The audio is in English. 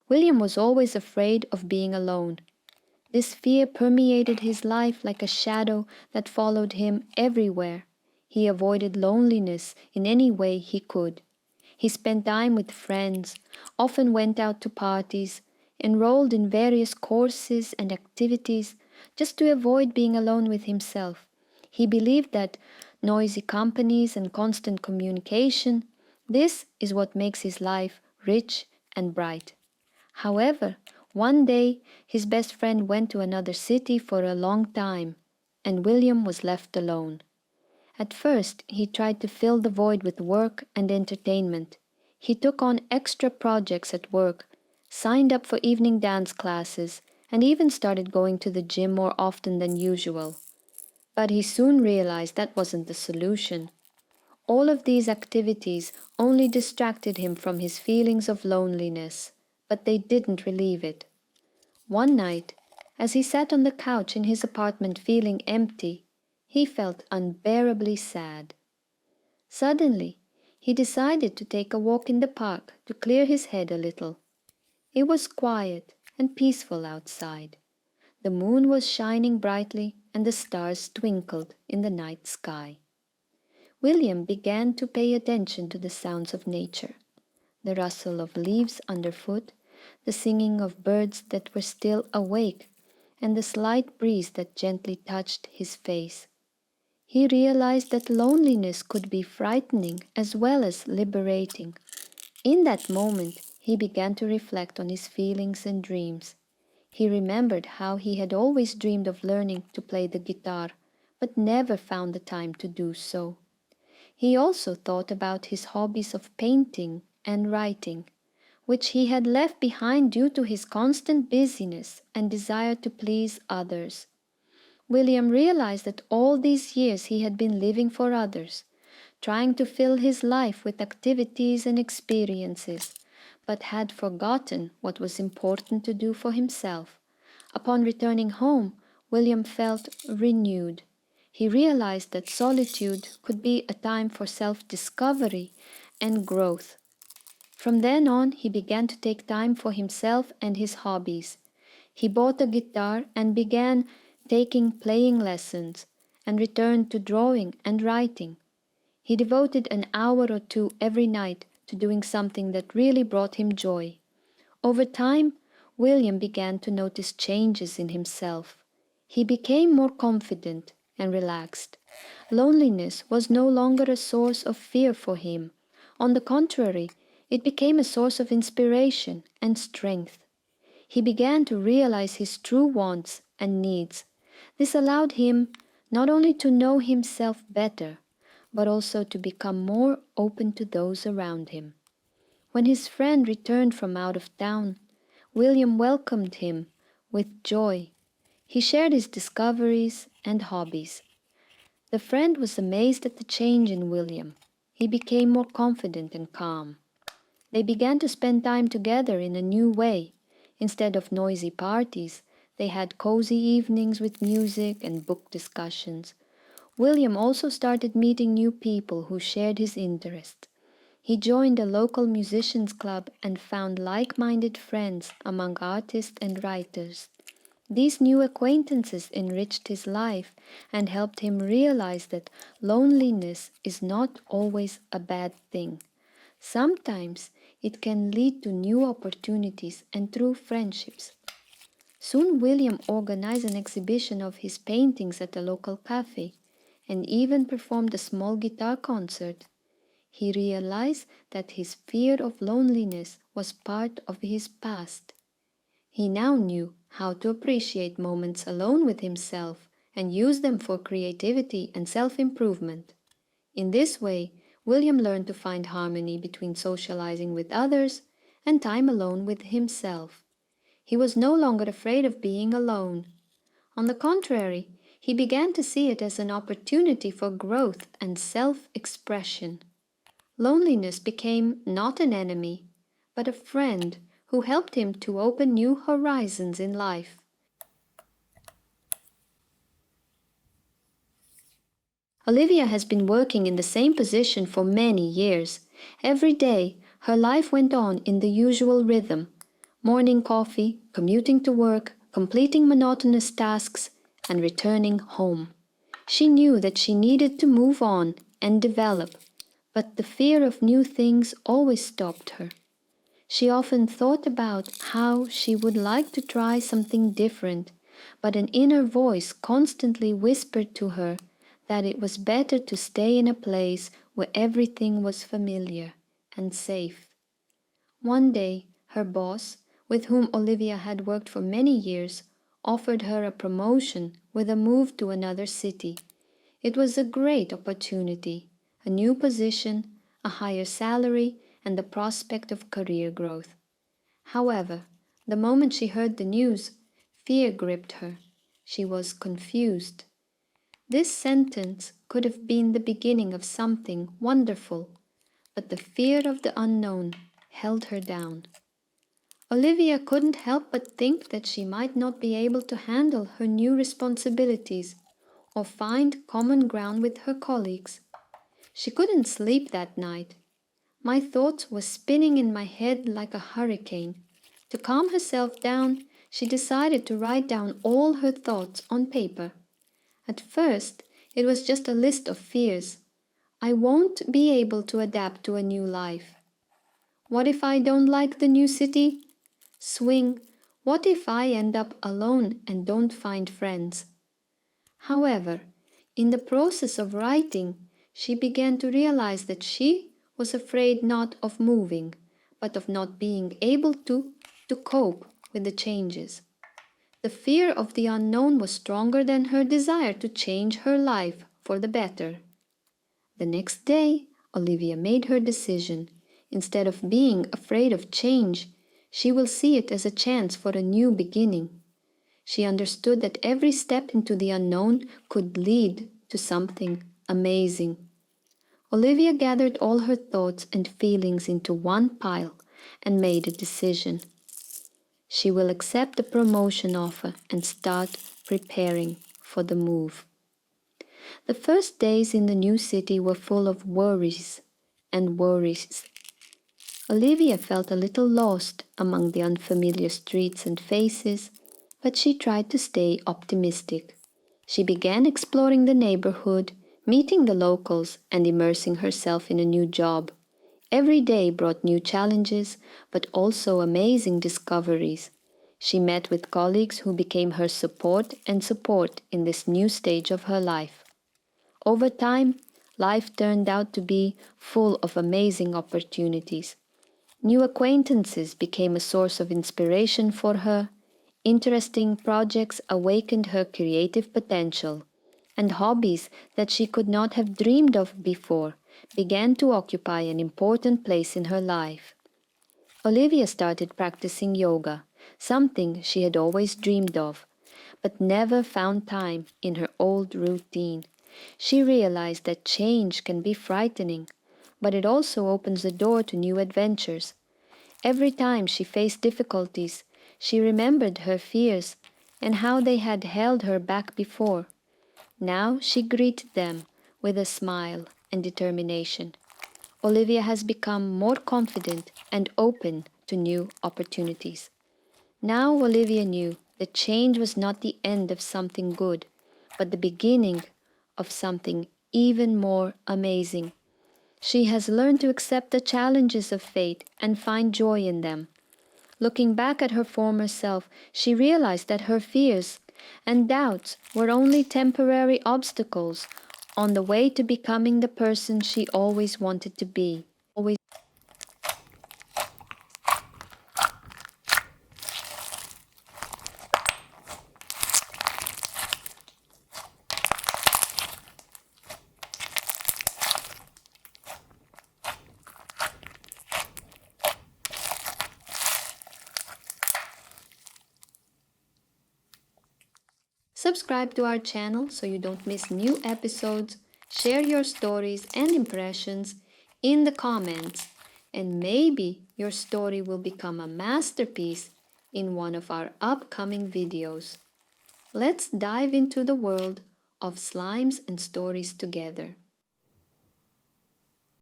William was always afraid of being alone. This fear permeated his life like a shadow that followed him everywhere. He avoided loneliness in any way he could. He spent time with friends, often went out to parties, enrolled in various courses and activities just to avoid being alone with himself. He believed that noisy companies and constant communication, this is what makes his life rich and bright. However, one day his best friend went to another city for a long time, and William was left alone. At first, he tried to fill the void with work and entertainment. He took on extra projects at work, signed up for evening dance classes, and even started going to the gym more often than usual. But he soon realized that wasn't the solution. All of these activities only distracted him from his feelings of loneliness, but they didn't relieve it. One night, as he sat on the couch in his apartment feeling empty, he felt unbearably sad. Suddenly, he decided to take a walk in the park to clear his head a little. It was quiet and peaceful outside. The moon was shining brightly and the stars twinkled in the night sky. William began to pay attention to the sounds of nature, the rustle of leaves underfoot, the singing of birds that were still awake, and the slight breeze that gently touched his face. He realized that loneliness could be frightening as well as liberating. In that moment, he began to reflect on his feelings and dreams. He remembered how he had always dreamed of learning to play the guitar, but never found the time to do so. He also thought about his hobbies of painting and writing, which he had left behind due to his constant busyness and desire to please others. William realized that all these years he had been living for others, trying to fill his life with activities and experiences, but had forgotten what was important to do for himself. Upon returning home, William felt renewed. He realized that solitude could be a time for self-discovery and growth. From then on, he began to take time for himself and his hobbies. He bought a guitar and began taking playing lessons, and returned to drawing and writing. He devoted an hour or two every night to doing something that really brought him joy. Over time, William began to notice changes in himself. He became more confident and relaxed. Loneliness was no longer a source of fear for him. On the contrary, it became a source of inspiration and strength. He began to realize his true wants and needs. This allowed him not only to know himself better, but also to become more open to those around him. When his friend returned from out of town, William welcomed him with joy. He shared his discoveries and hobbies. The friend was amazed at the change in William. He became more confident and calm. They began to spend time together in a new way. Instead of noisy parties, they had cozy evenings with music and book discussions. William also started meeting new people who shared his interests. He joined a local musicians club and found like-minded friends among artists and writers. These new acquaintances enriched his life and helped him realize that loneliness is not always a bad thing. Sometimes it can lead to new opportunities and true friendships. Soon William organized an exhibition of his paintings at a local cafe and even performed a small guitar concert. He realized that his fear of loneliness was part of his past. He now knew how to appreciate moments alone with himself and use them for creativity and self-improvement. In this way, William learned to find harmony between socializing with others and time alone with himself. He was no longer afraid of being alone. On the contrary, he began to see it as an opportunity for growth and self-expression. Loneliness became not an enemy, but a friend who helped him to open new horizons in life. Olivia has been working in the same position for many years. Every day, her life went on in the usual rhythm. Morning coffee, commuting to work, completing monotonous tasks, and returning home. She knew that she needed to move on and develop, but the fear of new things always stopped her. She often thought about how she would like to try something different, but an inner voice constantly whispered to her that it was better to stay in a place where everything was familiar and safe. One day, her boss, with whom Olivia had worked for many years, offered her a promotion with a move to another city. It was a great opportunity, a new position, a higher salary, and the prospect of career growth. However, the moment she heard the news, fear gripped her. She was confused. This sentence could have been the beginning of something wonderful, but the fear of the unknown held her down. Olivia couldn't help but think that she might not be able to handle her new responsibilities or find common ground with her colleagues. She couldn't sleep that night. My thoughts were spinning in my head like a hurricane. To calm herself down, she decided to write down all her thoughts on paper. At first, it was just a list of fears. I won't be able to adapt to a new life. What if I don't like the new city? Swing, what if I end up alone and don't find friends? However, in the process of writing, she began to realize that she was afraid not of moving, but of not being able to cope with the changes. The fear of the unknown was stronger than her desire to change her life for the better. The next day, Olivia made her decision. Instead of being afraid of change, she will see it as a chance for a new beginning. She understood that every step into the unknown could lead to something amazing. Olivia gathered all her thoughts and feelings into one pile and made a decision. She will accept the promotion offer and start preparing for the move. The first days in the new city were full of worries and worries. Olivia felt a little lost among the unfamiliar streets and faces, but she tried to stay optimistic. She began exploring the neighborhood, meeting the locals, and immersing herself in a new job. Every day brought new challenges, but also amazing discoveries. She met with colleagues who became her support in this new stage of her life. Over time, life turned out to be full of amazing opportunities. New acquaintances became a source of inspiration for her, interesting projects awakened her creative potential, and hobbies that she could not have dreamed of before began to occupy an important place in her life. Olivia started practicing yoga, something she had always dreamed of, but never found time in her old routine. She realized that change can be frightening, but it also opens the door to new adventures. Every time she faced difficulties, she remembered her fears and how they had held her back before. Now she greeted them with a smile and determination. Olivia has become more confident and open to new opportunities. Now Olivia knew that change was not the end of something good, but the beginning of something even more amazing. She has learned to accept the challenges of fate and find joy in them. Looking back at her former self, she realized that her fears and doubts were only temporary obstacles on the way to becoming the person she always wanted to be. Subscribe to our channel so you don't miss new episodes. Share your stories and impressions in the comments, and maybe your story will become a masterpiece in one of our upcoming videos. Let's dive into the world of slimes and stories together.